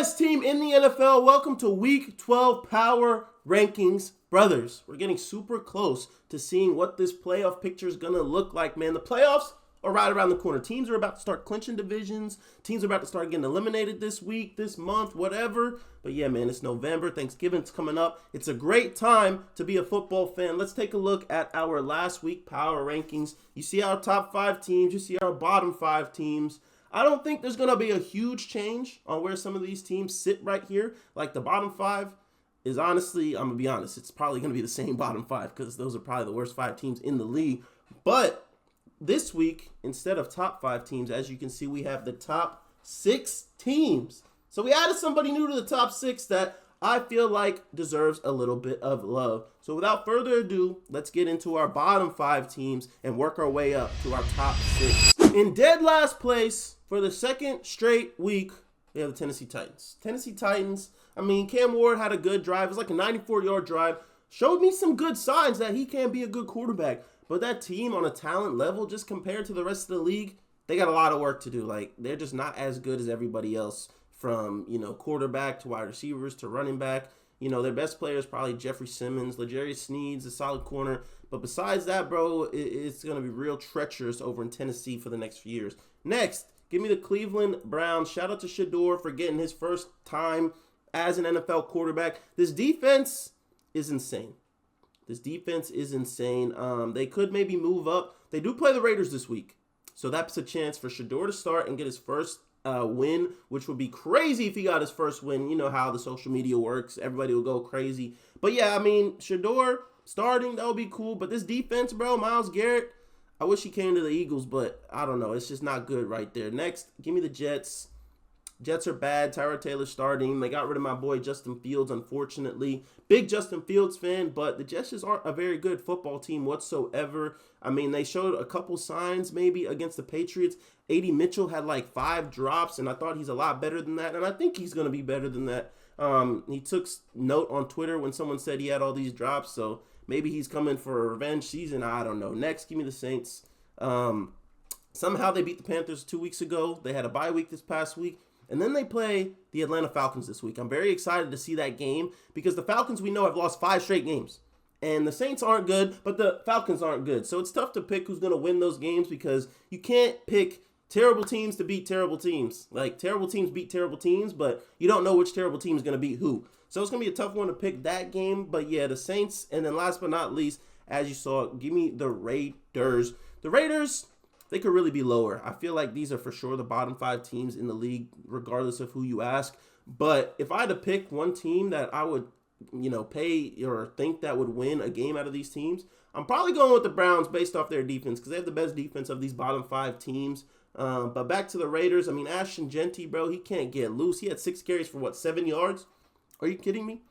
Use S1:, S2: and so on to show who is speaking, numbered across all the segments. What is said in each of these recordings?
S1: best team in the NFL. Welcome to Week 12 Power Rankings. Brothers, we're getting super close to seeing what this playoff picture is going to look like, man. The playoffs are right around the corner. Teams are about to start clinching divisions. Teams are about to start getting eliminated this week, this month, whatever. But yeah, man, it's November. Thanksgiving's coming up. It's a great time to be a football fan. Let's take a look at our last week Power Rankings. You see our top 5 teams. You see our bottom 5 teams. I don't think there's going to be a huge change on where some of these teams sit right here. Like the bottom 5 is honestly, I'm going to be honest, it's probably going to be the same bottom 5 because those are probably the worst 5 teams in the league. But this week, instead of top 5 teams, as you can see, we have the top 6 teams. So we added somebody new to the top 6 that I feel like deserves a little bit of love. So without further ado, let's get into our bottom 5 teams and work our way up to our top 6. In dead last place for the second straight week, we have the Tennessee Titans. Tennessee Titans, I mean, Cam Ward had a good drive. It was like a 94-yard drive. Showed me some good signs that he can be a good quarterback. But that team on a talent level, just compared to the rest of the league, they got a lot of work to do. Like, they're just not as good as everybody else from, quarterback to wide receivers to running back. Their best player is probably Jeffrey Simmons. L'Jarius Sneed's a solid corner. But besides that, bro, it's going to be real treacherous over in Tennessee for the next few years. Next, give me the Cleveland Browns. Shout out to Shador for getting his first time as an NFL quarterback. This defense is insane. They could maybe move up. They do play the Raiders this week. So that's a chance for Shador to start and get his first win, which would be crazy if he got his first win. You know how the social media works. Everybody will go crazy. But yeah, I mean, Shador starting, that would be cool. But this defense, bro, Myles Garrett, I wish he came to the Eagles, but I don't know. It's just not good right there. Next, give me the Jets. Jets are bad. Tyrod Taylor starting. They got rid of my boy Justin Fields, unfortunately. Big Justin Fields fan, but the Jets just aren't a very good football team whatsoever. I mean, they showed a couple signs maybe against the Patriots. A.D. Mitchell had like 5 drops, and I thought he's a lot better than that, and I think he's going to be better than that. He took note on Twitter when someone said he had all these drops, so maybe he's coming for a revenge season. I don't know. Next, give me the Saints. Somehow they beat the Panthers 2 weeks ago. They had a bye week this past week. And then they play the Atlanta Falcons this week. I'm very excited to see that game because the Falcons, we know, have lost 5 straight games. And the Saints aren't good, but the Falcons aren't good. So it's tough to pick who's going to win those games because you can't pick terrible teams to beat terrible teams. Like, terrible teams beat terrible teams, but you don't know which terrible team is going to beat who. So it's going to be a tough one to pick that game. But yeah, the Saints. And then last but not least, as you saw, give me the Raiders. The Raiders, they could really be lower. I feel like these are for sure the bottom 5 teams in the league, regardless of who you ask. But if I had to pick one team that I would, pay or think that would win a game out of these teams, I'm probably going with the Browns based off their defense because they have the best defense of these bottom 5 teams. But back to the Raiders, I mean, Ashton Genty, bro, he can't get loose. He had 6 carries for, 7 yards? Are you kidding me?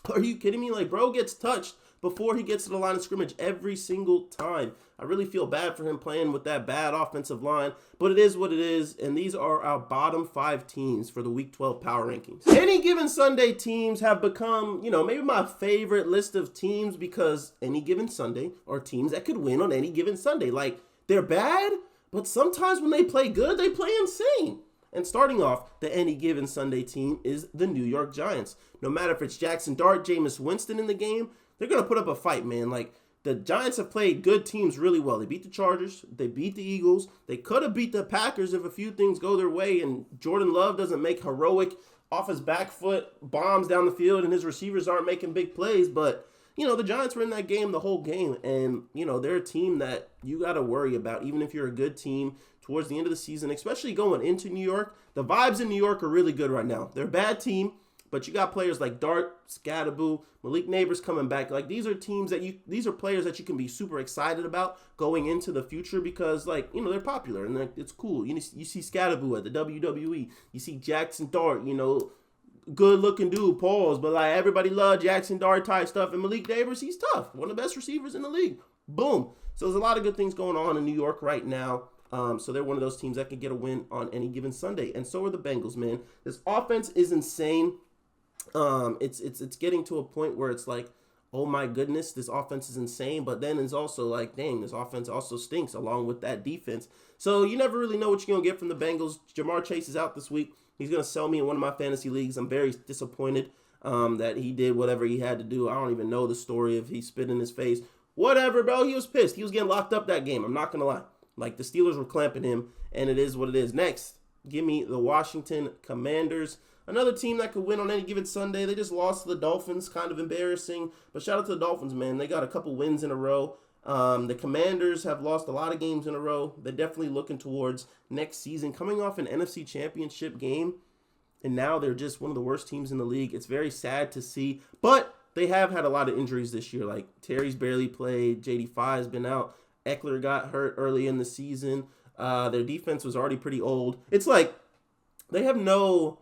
S1: Like, bro gets touched before he gets to the line of scrimmage every single time. I really feel bad for him playing with that bad offensive line, but it is what it is, and these are our bottom 5 teams for the Week 12 Power Rankings. Any Given Sunday teams have become, maybe my favorite list of teams because Any Given Sunday are teams that could win on any given Sunday. Like, they're bad, but sometimes when they play good, they play insane. And starting off, the Any Given Sunday team is the New York Giants. No matter if it's Jackson Dart, Jameis Winston in the game, they're going to put up a fight, man. Like, the Giants have played good teams really well. They beat the Chargers. They beat the Eagles. They could have beat the Packers if a few things go their way and Jordan Love doesn't make heroic off his back foot bombs down the field and his receivers aren't making big plays. But, the Giants were in that game the whole game. And, they're a team that you got to worry about, even if you're a good team towards the end of the season, especially going into New York. The vibes in New York are really good right now. They're a bad team. But you got players like Dart, Scadaboo, Malik Neighbors coming back. Like, these are players that you can be super excited about going into the future because, they're popular and it's cool. You see Scadaboo at the WWE. You see Jackson Dart, good looking dude, pause. But, everybody loves Jackson Dart type stuff. And Malik Neighbors, he's tough. One of the best receivers in the league. Boom. So there's a lot of good things going on in New York right now. So they're one of those teams that can get a win on any given Sunday. And so are the Bengals, man. This offense is insane. It's getting to a point where it's like, oh my goodness, this offense is insane. But then it's also like, dang, this offense also stinks along with that defense. So you never really know what you're going to get from the Bengals. Jamar Chase is out this week. He's going to sell me in one of my fantasy leagues. I'm very disappointed that he did whatever he had to do. I don't even know the story if he spit in his face. Whatever, bro. He was pissed. He was getting locked up that game. I'm not going to lie. Like, the Steelers were clamping him, and it is what it is. Next, give me the Washington Commanders. Another team that could win on any given Sunday. They just lost to the Dolphins. Kind of embarrassing. But shout out to the Dolphins, man. They got a couple wins in a row. The Commanders have lost a lot of games in a row. They're definitely looking towards next season. Coming off an NFC Championship game, and now they're just one of the worst teams in the league. It's very sad to see. But they have had a lot of injuries this year. Like, Terry's barely played. JD5 has been out. Eckler got hurt early in the season. Their defense was already pretty old. It's like they have no,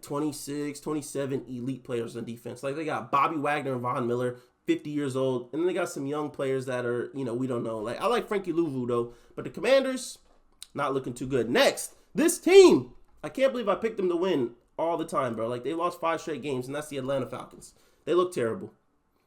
S1: 26, 27 elite players on defense. Like, they got Bobby Wagner and Von Miller, 50 years old. And then they got some young players that are, we don't know. Like, I like Frankie Louvu, though. But the Commanders, not looking too good. Next, this team. I can't believe I picked them to win all the time, bro. Like, they lost 5 straight games, and that's the Atlanta Falcons. They look terrible.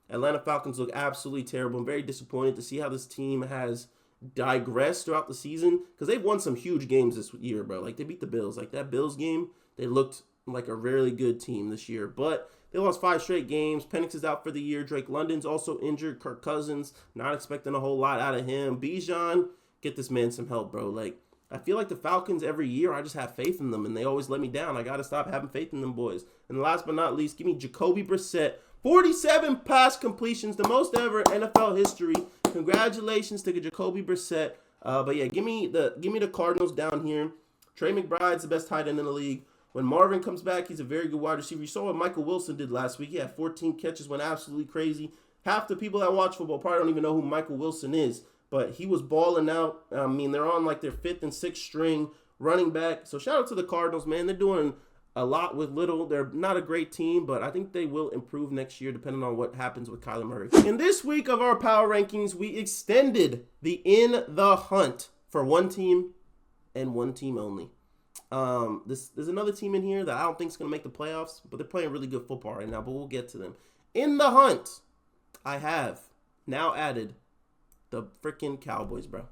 S1: Atlanta Falcons look absolutely terrible. I'm very disappointed to see how this team has digressed throughout the season because they've won some huge games this year, bro. Like, they beat the Bills. Like, that Bills game, they looked like a really good team this year. But they lost 5 straight games. Penix is out for the year. Drake London's also injured. Kirk Cousins, not expecting a whole lot out of him. Bijan, get this man some help, bro. Like, I feel like the Falcons every year, I just have faith in them, and they always let me down. I got to stop having faith in them boys. And last but not least, give me Jacoby Brissett. 47 pass completions, the most ever in NFL history. Congratulations to Jacoby Brissett. But yeah, give me the Cardinals down here. Trey McBride's the best tight end in the league. When Marvin comes back, he's a very good wide receiver. You saw what Michael Wilson did last week. He had 14 catches, went absolutely crazy. Half the people that watch football probably don't even know who Michael Wilson is. But he was balling out. I mean, they're on like their 5th and 6th string running back. So shout out to the Cardinals, man. They're doing a lot with little. They're not a great team, but I think they will improve next year depending on what happens with Kyler Murray. In this week of our power rankings, we extended the In the Hunt for one team and one team only. There's another team in here that I don't think is going to make the playoffs, but they're playing really good football right now, but we'll get to them. In the Hunt, I have now added the freaking Cowboys, bro.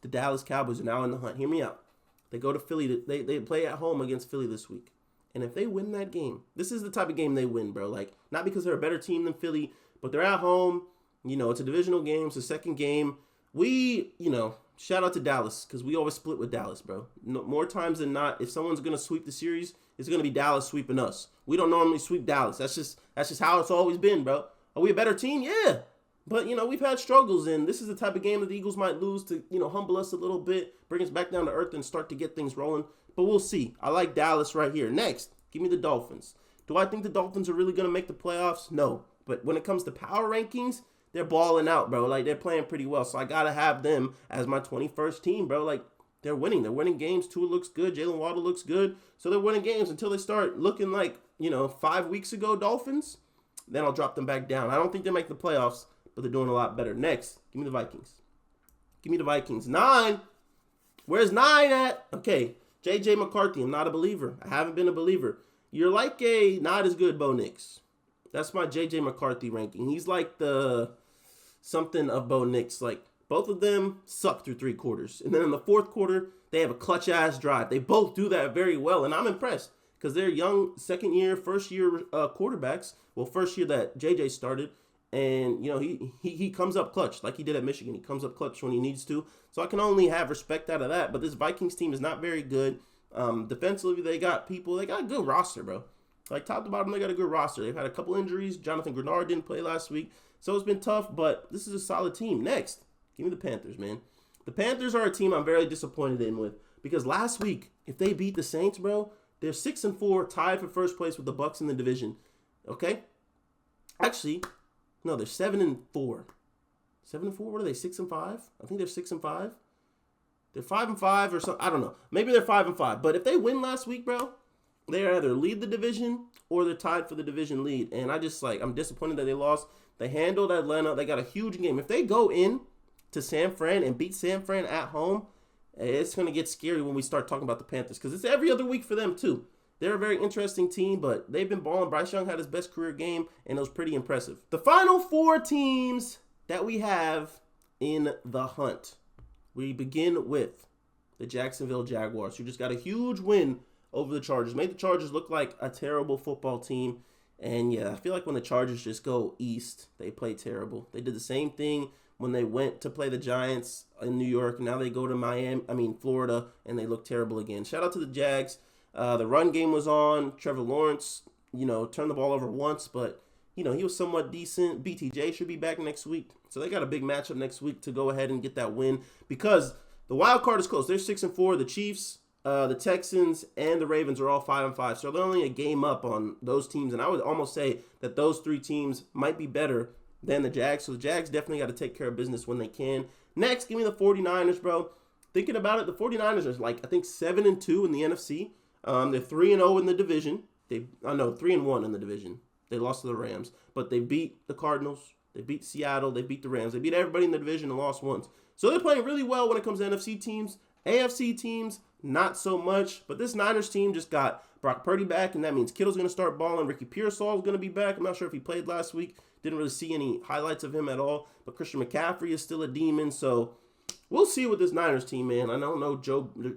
S1: The Dallas Cowboys are now in the hunt. Hear me out. They go to Philly. They play at home against Philly this week. And if they win that game, this is the type of game they win, bro. Like, not because they're a better team than Philly, but they're at home. It's a divisional game. It's the second game. Shout out to Dallas because we always split with Dallas, bro. No, more times than not, if someone's going to sweep the series, it's going to be Dallas sweeping us. We don't normally sweep Dallas. That's just how it's always been, bro. Are we a better team? Yeah. But, we've had struggles, and this is the type of game that the Eagles might lose to, humble us a little bit, bring us back down to earth, and start to get things rolling. But we'll see. I like Dallas right here. Next, give me the Dolphins. Do I think the Dolphins are really going to make the playoffs? No. But when it comes to power rankings, they're balling out, bro. Like, they're playing pretty well. So I got to have them as my 21st team, bro. Like, they're winning. They're winning games. Tua looks good. Jalen Waddle looks good. So they're winning games until they start looking like, 5 weeks ago Dolphins. Then I'll drop them back down. I don't think they make the playoffs, but they're doing a lot better. Next, give me the Vikings. Give me the Vikings. 9. Where's 9 at? Okay, J.J. McCarthy. I'm not a believer. I haven't been a believer. You're like a not as good Bo Nix. That's my J.J. McCarthy ranking. He's like the something of Bo Nix. Like, both of them suck through 3 quarters. And then in the 4th quarter, they have a clutch-ass drive. They both do that very well, and I'm impressed because they're young, second-year, first-year quarterbacks. Well, first year that J.J. started. And, he comes up clutch like he did at Michigan. He comes up clutch when he needs to. So I can only have respect out of that. But this Vikings team is not very good. Defensively, they got a good roster, bro. Like, top to bottom, they got a good roster. They've had a couple injuries. Jonathan Grenard didn't play last week. So it's been tough, but this is a solid team. Next, give me the Panthers, man. The Panthers are a team I'm very disappointed in with. Because last week, if they beat the Saints, bro, they're 6-4, tied for first place with the Bucs in the division. Okay? Actually, no, they're 7-4. 7-4? What are they? 6-5? I think they're 6-5. They're 5-5 or something. I don't know. Maybe they're 5-5. But if they win last week, bro, they either lead the division or they're tied for the division lead. And I'm disappointed that they lost. They handled Atlanta. They got a huge game. If they go in to San Fran and beat San Fran at home, it's going to get scary when we start talking about the Panthers because it's every other week for them too. They're a very interesting team, but they've been balling. Bryce Young had his best career game, and it was pretty impressive. The final 4 teams that we have in the hunt. We begin with the Jacksonville Jaguars, who just got a huge win over the Chargers. Made the Chargers look like a terrible football team. And yeah, I feel like when the Chargers just go east, they play terrible. They did the same thing when they went to play the Giants in New York. Now they go to Florida, and they look terrible again. Shout out to the Jags. The run game was on. Trevor Lawrence, turned the ball over once, but, he was somewhat decent. BTJ should be back next week. So they got a big matchup next week to go ahead and get that win because the wild card is close. They're 6-4. The Chiefs, the Texans, and the Ravens are all 5-5. So they're only a game up on those teams. And I would almost say that those three teams might be better than the Jags. So the Jags definitely got to take care of business when they can. Next, give me the 49ers, bro. Thinking about it, the 49ers are 7-2 in the NFC. They're 3-0 in the division. 3-1 in the division. They lost to the Rams. But they beat the Cardinals. They beat Seattle. They beat the Rams. They beat everybody in the division and lost once. So they're playing really well when it comes to NFC teams. AFC teams, not so much. But this Niners team just got Brock Purdy back, and that means Kittle's going to start balling. Ricky Pearsall is going to be back. I'm not sure if he played last week. Didn't really see any highlights of him at all. But Christian McCaffrey is still a demon. So we'll see with this Niners team, man. I don't know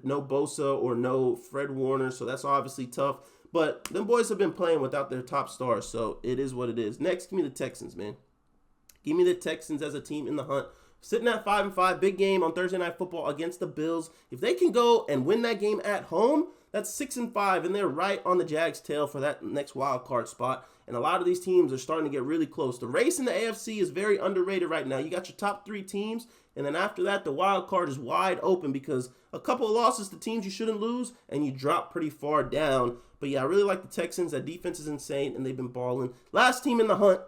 S1: no Bosa or no Fred Warner, so that's obviously tough. But them boys have been playing without their top stars, so it is what it is. Next, give me the Texans, man. Give me the Texans as a team in the hunt. Sitting at 5-5, big game on Thursday Night Football against the Bills. If they can go and win that game at home, that's 6-5, and they're right on the Jags' tail for that next wild card spot. And a lot of these teams are starting to get really close. The race in the AFC is very underrated right now. You got your top three teams, and then after that, the wild card is wide open because a couple of losses to teams you shouldn't lose, and you drop pretty far down. But yeah, I really like the Texans. That defense is insane, and they've been balling. Last team in the hunt,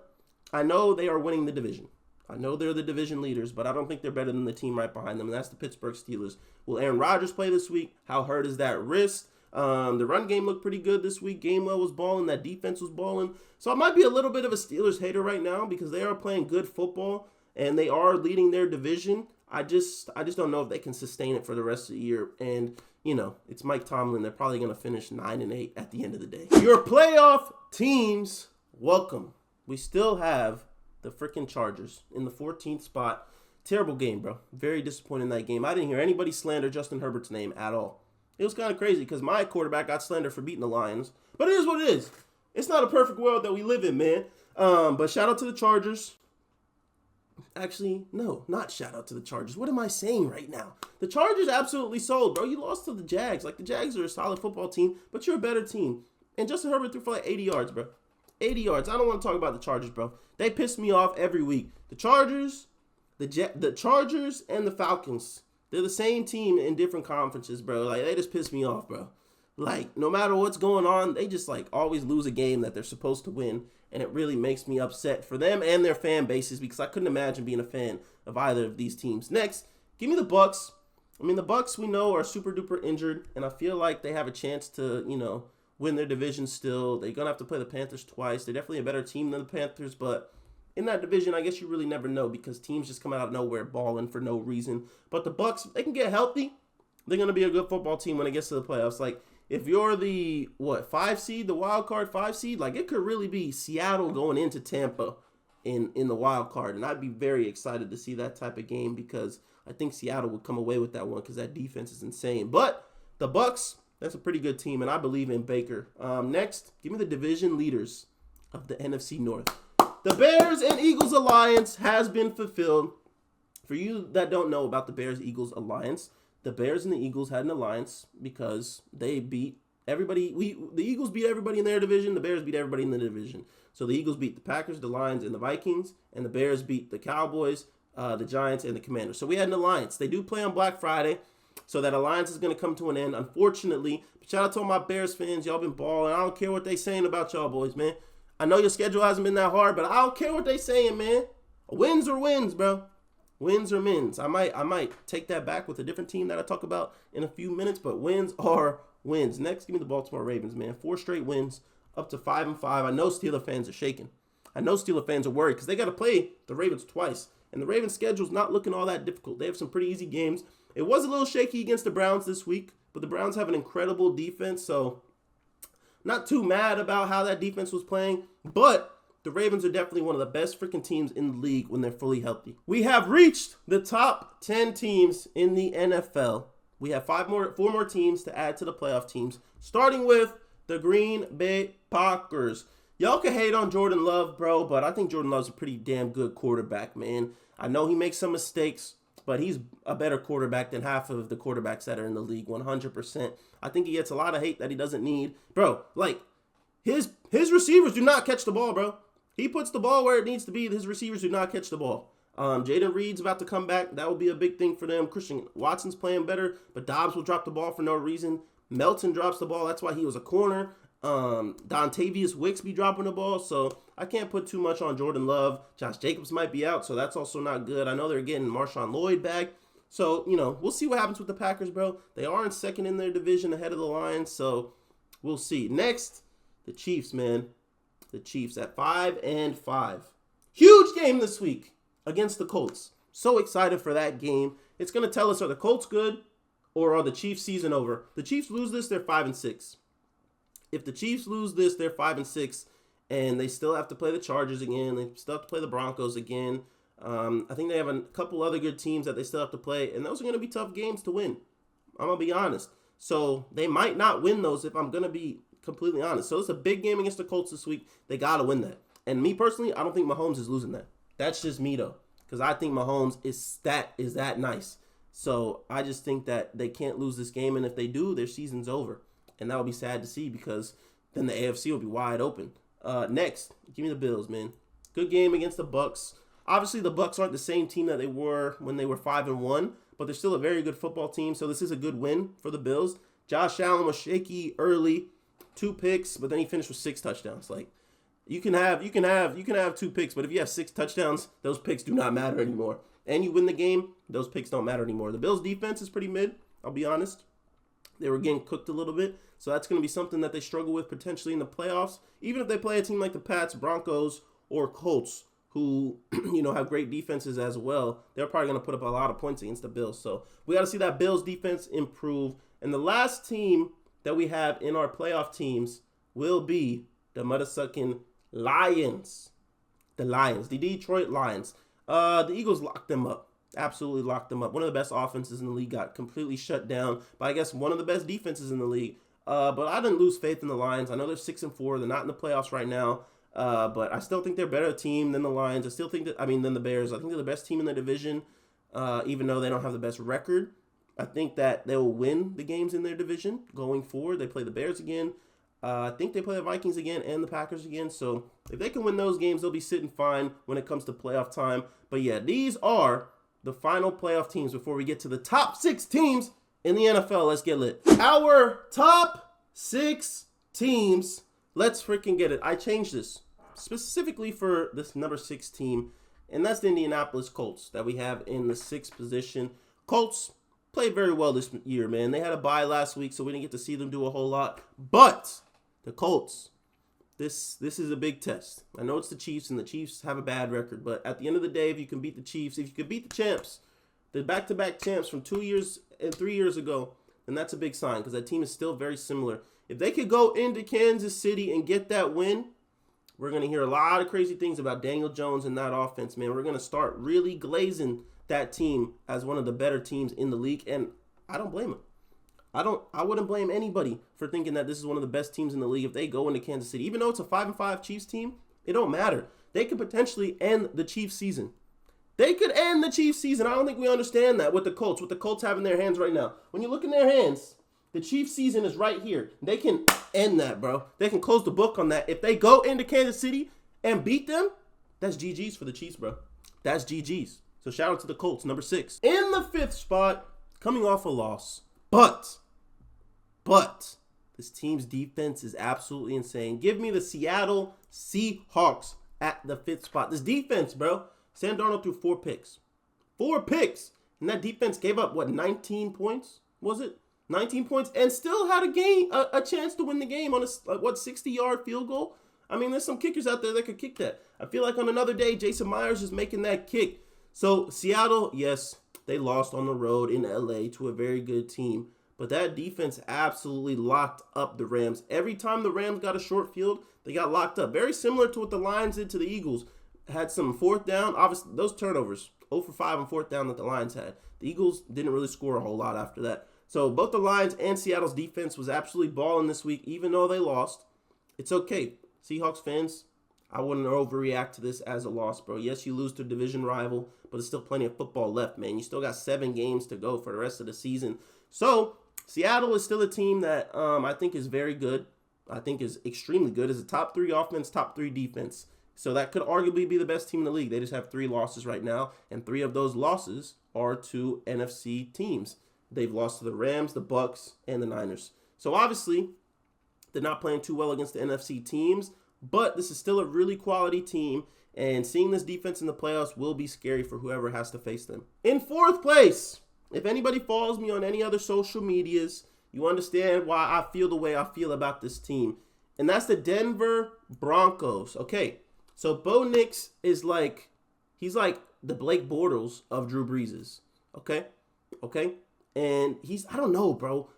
S1: I know they are winning the division. I know they're the division leaders, but I don't think they're better than the team right behind them, and that's the Pittsburgh Steelers. Will Aaron Rodgers play this week? How hurt is that wrist? The run game looked pretty good this week. Gainwell was balling. That defense was balling. So I might be a little bit of a Steelers hater right now because they are playing good football, and they are leading their division. I just don't know if they can sustain it for the rest of the year. And, it's Mike Tomlin. They're probably going to finish 9-8 at the end of the day. Your playoff teams, welcome. We still have the freaking Chargers in the 14th spot. Terrible game, bro. Very disappointed in that game. I didn't hear anybody slander Justin Herbert's name at all. It was kind of crazy because my quarterback got slandered for beating the Lions. But it is what it is. It's not a perfect world that we live in, man. But shout out to the Chargers. Actually, no, not shout out to the Chargers. What am I saying right now? The Chargers absolutely sold, bro. You lost to the Jags. The Jags are a solid football team, but you're a better team. And Justin Herbert threw for 80 yards, bro. 80 yards. I don't want to talk about the Chargers, bro. They piss me off every week. The Chargers, the Chargers, and the Falcons. They're the same team in different conferences, bro. They just piss me off, bro. No matter what's going on, they just, always lose a game that they're supposed to win. And it really makes me upset for them and their fan bases because I couldn't imagine being a fan of either of these teams. Next, give me the Bucs. The Bucs we know are super duper injured, and I feel like they have a chance to, win their division still. They're going to have to play the Panthers twice. They're definitely a better team than the Panthers, but in that division, I guess you really never know because teams just come out of nowhere balling for no reason. But the Bucs, they can get healthy. They're going to be a good football team when it gets to the playoffs. If you're the, 5 seed, the wild card 5 seed, it could really be Seattle going into Tampa in the wild card. And I'd be very excited to see that type of game because I think Seattle would come away with that one because that defense is insane. But the Bucs, that's a pretty good team, and I believe in Baker. Next, give me the division leaders of the NFC North. The Bears and Eagles alliance has been fulfilled. For you that don't know about the Bears-Eagles alliance, the Bears and the Eagles had an alliance because they beat everybody. The Eagles beat everybody in their division. The Bears beat everybody in the division. So the Eagles beat the Packers, the Lions, and the Vikings. And the Bears beat the Cowboys, the Giants, and the Commanders. So we had an alliance. They do play on Black Friday. So that alliance is going to come to an end, unfortunately. But shout out to all my Bears fans. Y'all been balling. I don't care what they saying about y'all boys, man. I know your schedule hasn't been that hard, but I don't care what they saying, man. Wins are wins, bro. Wins are wins. I might take that back with a different team that I talk about in a few minutes, but wins are wins. Next, give me the Baltimore Ravens, man. 4 straight wins, up to 5-5. I know Steelers fans are shaking. I know Steelers fans are worried because they got to play the Ravens twice. And the Ravens' schedule's not looking all that difficult. They have some pretty easy games. It was a little shaky against the Browns this week, but the Browns have an incredible defense, so not too mad about how that defense was playing, but the Ravens are definitely one of the best freaking teams in the league when they're fully healthy. We have reached the top 10 teams in the NFL we have four more teams to add to the playoff teams, starting with the Green Bay Packers. Y'all can hate on Jordan Love, bro, but I think Jordan Love's a pretty damn good quarterback, man. I know he makes some mistakes, but he's a better quarterback than half of the quarterbacks that are in the league, 100%. I think he gets a lot of hate that he doesn't need. Bro, like, his receivers do not catch the ball, bro. He puts the ball where it needs to be. His receivers do not catch the ball. Jaden Reed's about to come back. That will be a big thing for them. Christian Watson's playing better, but Dobbs will drop the ball for no reason. Melton drops the ball. That's why he was a corner. Dontavius Wicks be dropping the ball, so I can't put too much on Jordan Love. Josh Jacobs might be out, so that's also not good. I know they're getting Marshawn Lloyd back, so, we'll see what happens with the Packers, bro. They are in second in their division ahead of the Lions, so we'll see. Next, the Chiefs, man. The Chiefs at 5-5. Huge game this week against the Colts. So excited for that game. It's going to tell us, are the Colts good or are the Chiefs' season over? The Chiefs lose this, they're 5-6. If the Chiefs lose this, they're 5-6, and they still have to play the Chargers again. They still have to play the Broncos again. I think they have a couple other good teams that they still have to play, and those are going to be tough games to win. I'm going to be honest. So they might not win those if I'm going to be completely honest. So it's a big game against the Colts this week. They got to win that. And me personally, I don't think Mahomes is losing that. That's just me, though, because I think Mahomes is that nice. So I just think that they can't lose this game, and if they do, their season's over. And that would be sad to see because then the AFC will be wide open. Next, give me the Bills, man. Good game against the Bucs. Obviously, the Bucs aren't the same team that they were when they were 5-1, but they're still a very good football team. So this is a good win for the Bills. Josh Allen was shaky early, 2 picks, but then he finished with 6 touchdowns. Like, you can have 2 picks, but if you have 6 touchdowns, those picks do not matter anymore. And you win the game, those picks don't matter anymore. The Bills' defense is pretty mid, I'll be honest. They were getting cooked a little bit, so that's going to be something that they struggle with potentially in the playoffs. Even if they play a team like the Pats, Broncos, or Colts, who have great defenses as well, they're probably going to put up a lot of points against the Bills. So we got to see that Bills defense improve. And the last team that we have in our playoff teams will be the motherfucking Lions. The Detroit Lions. The Eagles locked them up. Absolutely locked them up. One of the best offenses in the league got completely shut down by, I guess, one of the best defenses in the league. But I didn't lose faith in the Lions. I know they're 6-4. They're not in the playoffs right now. But I still think they're a better team than the Lions. Than the Bears. I think they're the best team in the division, even though they don't have the best record. I think that they will win the games in their division going forward. They play the Bears again. I think they play the Vikings again and the Packers again. So if they can win those games, they'll be sitting fine when it comes to playoff time. But yeah, these are the final playoff teams before we get to the top 6 teams in the NFL. Let's get lit. Our top 6 teams. Let's freaking get it. I changed this specifically for this number 6 team, and that's the Indianapolis Colts that we have in the 6th position. Colts played very well this year, man. They had a bye last week, so we didn't get to see them do a whole lot. But the Colts, this is a big test. I know it's the Chiefs, and the Chiefs have a bad record, but at the end of the day, if you can beat the Chiefs, if you can beat the champs, the back-to-back champs from 2 years and 3 years ago, then that's a big sign because that team is still very similar. If they could go into Kansas City and get that win, we're going to hear a lot of crazy things about Daniel Jones and that offense, man. We're going to start really glazing that team as one of the better teams in the league, and I don't blame them. I wouldn't blame anybody for thinking that this is one of the best teams in the league if they go into Kansas City. Even though it's a 5-5 Chiefs team, it don't matter. They could potentially end the Chiefs season. They could end the Chiefs season. I don't think we understand that with the Colts have in their hands right now. When you look in their hands, the Chiefs season is right here. They can end that, bro. They can close the book on that. If they go into Kansas City and beat them, that's GG's for the Chiefs, bro. That's GG's. So shout out to the Colts, number 6. In the 5th spot, coming off a loss. But this team's defense is absolutely insane. Give me the Seattle Seahawks at the 5th spot. This defense, bro. Sam Darnold threw 4 picks. 4 picks. And that defense gave up, 19 points? Was it? 19 points. And still had a chance to win the game on a 60-yard field goal? I mean, there's some kickers out there that could kick that. I feel like on another day, Jason Myers is making that kick. So Seattle, yes, they lost on the road in LA to a very good team. But that defense absolutely locked up the Rams. Every time the Rams got a short field, they got locked up. Very similar to what the Lions did to the Eagles. Had some 4th down. Obviously, those turnovers, 0 for 5 on 4th down that the Lions had. The Eagles didn't really score a whole lot after that. So both the Lions and Seattle's defense was absolutely balling this week, even though they lost. It's okay. Seahawks fans, I wouldn't overreact to this as a loss, bro. Yes, you lose to a division rival, but there's still plenty of football left, man. You still got 7 games to go for the rest of the season. So Seattle is still a team that I think is very good. I think is extremely good. Is a top 3 offense, top 3 defense. So that could arguably be the best team in the league. They just have 3 losses right now, and 3 of those losses are to NFC teams. They've lost to the Rams, the Bucks, and the Niners. So obviously, they're not playing too well against the NFC teams, but this is still a really quality team, and seeing this defense in the playoffs will be scary for whoever has to face them. In 4th place, if anybody follows me on any other social medias, you understand why I feel the way I feel about this team, and that's the Denver Broncos. Okay, so Bo Nix is he's like the Blake Bortles of Drew Brees. Okay? And I don't know, bro.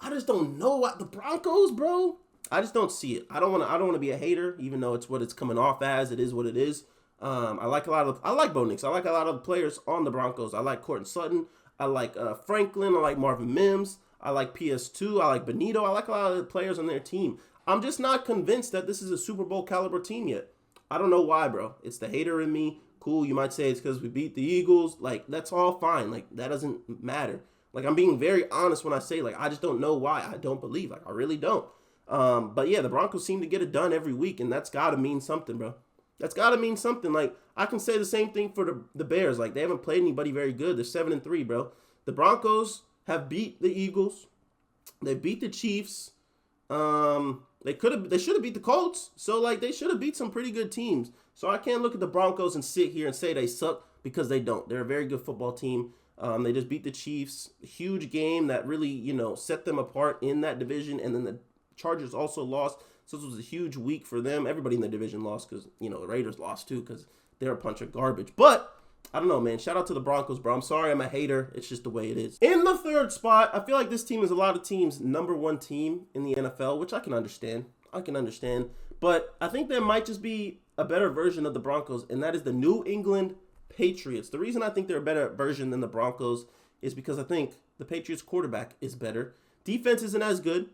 S1: I just don't know what the Broncos, bro. I just don't see it. I don't want to be a hater, even though it's what it's coming off as. It is what it is. I like Bo Nix. I like a lot of the players on the Broncos. I like Courtland Sutton. I like Franklin. I like Marvin Mims. I like PS2. I like Benito. I like a lot of the players on their team. I'm just not convinced that this is a Super Bowl caliber team yet. I don't know why, bro. It's the hater in me. Cool, you might say it's because we beat the Eagles. That's all fine. That doesn't matter. I'm being very honest when I say, I just don't know why. I don't believe. I really don't. But yeah, the Broncos seem to get it done every week, and that's got to mean something, bro. That's got to mean something. I can say the same thing for the Bears. They haven't played anybody very good. They're 7-3, bro. The Broncos have beat the Eagles. They beat the Chiefs. They should have beat the Colts. So, they should have beat some pretty good teams. So I can't look at the Broncos and sit here and say they suck, because they don't. They're a very good football team. They just beat the Chiefs. A huge game that really, set them apart in that division. And then the Chargers also lost. So this was a huge week for them. Everybody in the division lost because, the Raiders lost too because they're a bunch of garbage. But I don't know, man. Shout out to the Broncos, bro. I'm sorry I'm a hater. It's just the way it is. In the 3rd spot, I feel like this team is a lot of teams' number 1 team in the NFL, which I can understand. But I think there might just be a better version of the Broncos, and that is the New England Patriots. The reason I think they're a better version than the Broncos is because I think the Patriots quarterback is better. Defense isn't as good,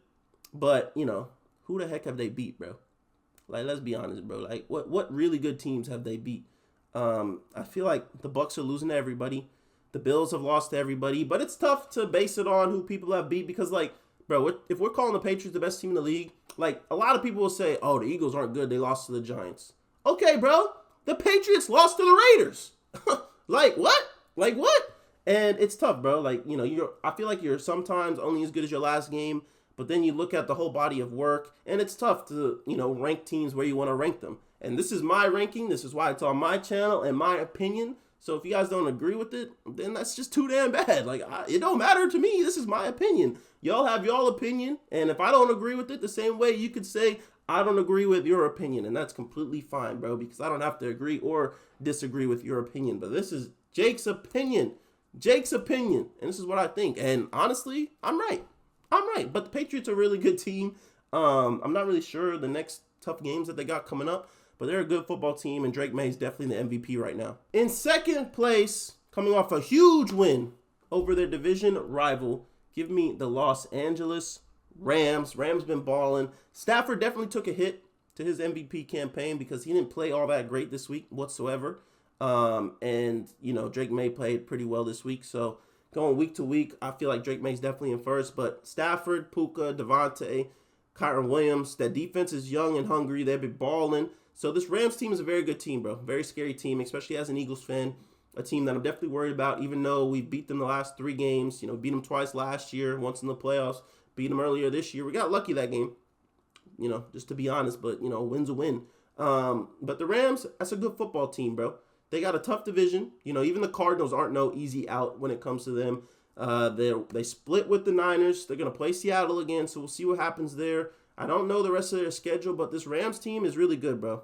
S1: but, who the heck have they beat, bro? Let's be honest, bro. What really good teams have they beat? I feel like the Bucks are losing to everybody. The Bills have lost to everybody, but it's tough to base it on who people have beat because, bro, if we're calling the Patriots the best team in the league, a lot of people will say, oh, the Eagles aren't good. They lost to the Giants. Okay, bro. The Patriots lost to the Raiders. What? And it's tough, bro. I feel like you're sometimes only as good as your last game, but then you look at the whole body of work, and it's tough to, rank teams where you want to rank them. And this is my ranking. This is why it's on my channel and my opinion. So if you guys don't agree with it, then that's just too damn bad. It don't matter to me. This is my opinion. Y'all have y'all opinion, and if I don't agree with it the same way, you could say, I don't agree with your opinion, and that's completely fine, bro, because I don't have to agree or disagree with your opinion. But this is Jake's opinion. And this is what I think. And honestly, I'm right. But the Patriots are a really good team. I'm not really sure the next tough games that they got coming up, but they're a good football team, and Drake May is definitely the MVP right now. In 2nd place, coming off a huge win over their division rival, give me the Los Angeles Rams. Rams been balling. Stafford definitely took a hit to his MVP campaign because he didn't play all that great this week whatsoever. And, Drake May played pretty well this week. So going week to week, I feel like Drake May's definitely in first. But Stafford, Puka, Devontae, Kyron Williams, that defense is young and hungry. They've been balling. So this Rams team is a very good team, bro. Very scary team, especially as an Eagles fan. A team that I'm definitely worried about, even though we beat them the last 3 games. Beat them twice last year, once in the playoffs. Beat them earlier this year. We got lucky that game, just to be honest. But, win's a win. But the Rams, that's a good football team, bro. They got a tough division. Even the Cardinals aren't no easy out when it comes to them. They split with the Niners. They're going to play Seattle again, so we'll see what happens there. I don't know the rest of their schedule, but this Rams team is really good, bro.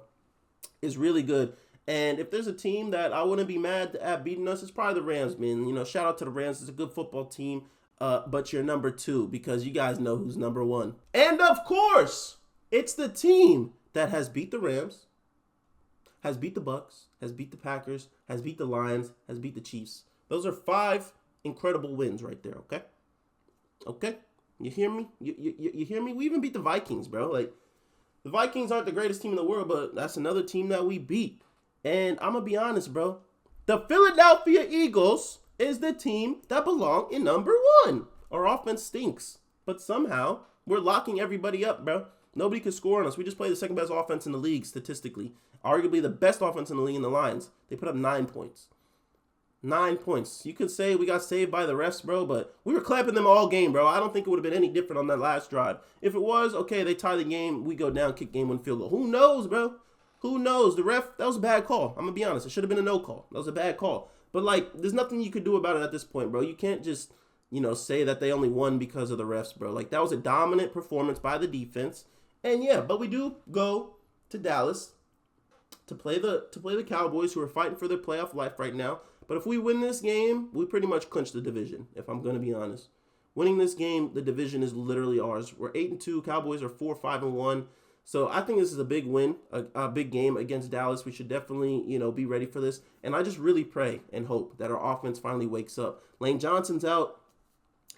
S1: It's really good. And if there's a team that I wouldn't be mad at beating us, it's probably the Rams, man. Shout out to the Rams. It's a good football team, but you're number 2 because you guys know who's number 1. And, of course, it's the team that has beat the Rams, has beat the Bucks, has beat the Packers, has beat the Lions, has beat the Chiefs. Those are 5 incredible wins right there, okay? Okay? You hear me? You hear me? We even beat the Vikings, bro. Like, the Vikings aren't the greatest team in the world, but that's another team that we beat. And I'm going to be honest, bro. The Philadelphia Eagles is the team that belong in number 1. Our offense stinks. But somehow, we're locking everybody up, bro. Nobody can score on us. We just play the second best offense in the league statistically. Arguably the best offense in the league in the Lions. They put up 9 points. 9 points. You could say we got saved by the refs, bro, but we were clapping them all game, bro. I don't think it would have been any different on that last drive. If it was, okay, they tie the game, we go down, kick game, win field goal. Who knows, bro? Who knows? The ref, that was a bad call. I'm going to be honest. It should have been a no call. That was a bad call. But, like, there's nothing you could do about it at this point, bro. You can't just, say that they only won because of the refs, bro. Like, that was a dominant performance by the defense. And, yeah, but we do go to Dallas to play the Cowboys, who are fighting for their playoff life right now. But if we win this game, we pretty much clinch the division, if I'm going to be honest. Winning this game, the division is literally ours. We're 8-2. Cowboys are 4-5-1. So I think this is a big win, a big game against Dallas. We should definitely, be ready for this. And I just really pray and hope that our offense finally wakes up. Lane Johnson's out.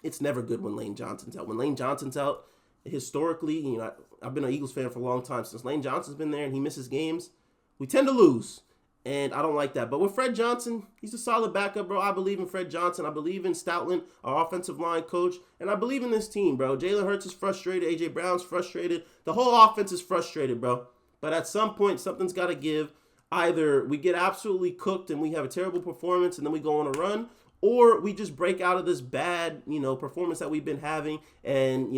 S1: It's never good when Lane Johnson's out. When Lane Johnson's out, historically, I've been an Eagles fan for a long time. Since Lane Johnson's been there and he misses games, we tend to lose. And I don't like that. But with Fred Johnson, he's a solid backup, bro. I believe in Fred Johnson. I believe in Stoutland, our offensive line coach. And I believe in this team, bro. Jalen Hurts is frustrated. A.J. Brown's frustrated. The whole offense is frustrated, bro. But at some point, something's got to give. Either we get absolutely cooked and we have a terrible performance and then we go on a run, or we just break out of this bad, performance that we've been having and,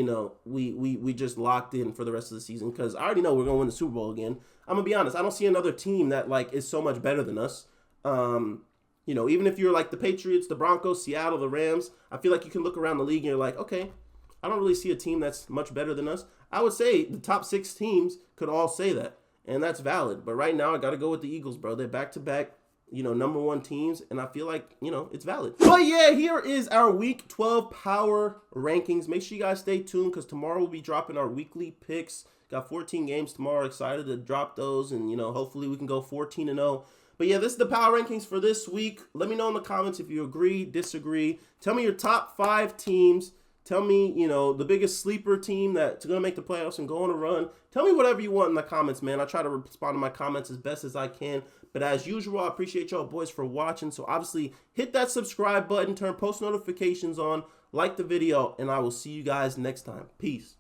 S1: we just locked in for the rest of the season. Because I already know we're going to win the Super Bowl again. I'm going to be honest. I don't see another team that, is so much better than us. Even if you're like the Patriots, the Broncos, Seattle, the Rams, I feel like you can look around the league and you're like, okay, I don't really see a team that's much better than us. I would say the top 6 teams could all say that. And that's valid. But right now, I got to go with the Eagles, bro. They're back-to-back, number 1 teams. And I feel like, it's valid. But yeah, here is our Week 12 power rankings. Make sure you guys stay tuned because tomorrow we'll be dropping our weekly picks. Got 14 games tomorrow. Excited to drop those. And, hopefully we can go 14-0. But yeah, this is the power rankings for this week. Let me know in the comments if you agree, disagree. Tell me your top 5 teams. Tell me, the biggest sleeper team that's going to make the playoffs and go on a run. Tell me whatever you want in the comments, man. I try to respond to my comments as best as I can. But as usual, I appreciate y'all boys for watching. So obviously, hit that subscribe button, turn post notifications on, like the video, and I will see you guys next time. Peace.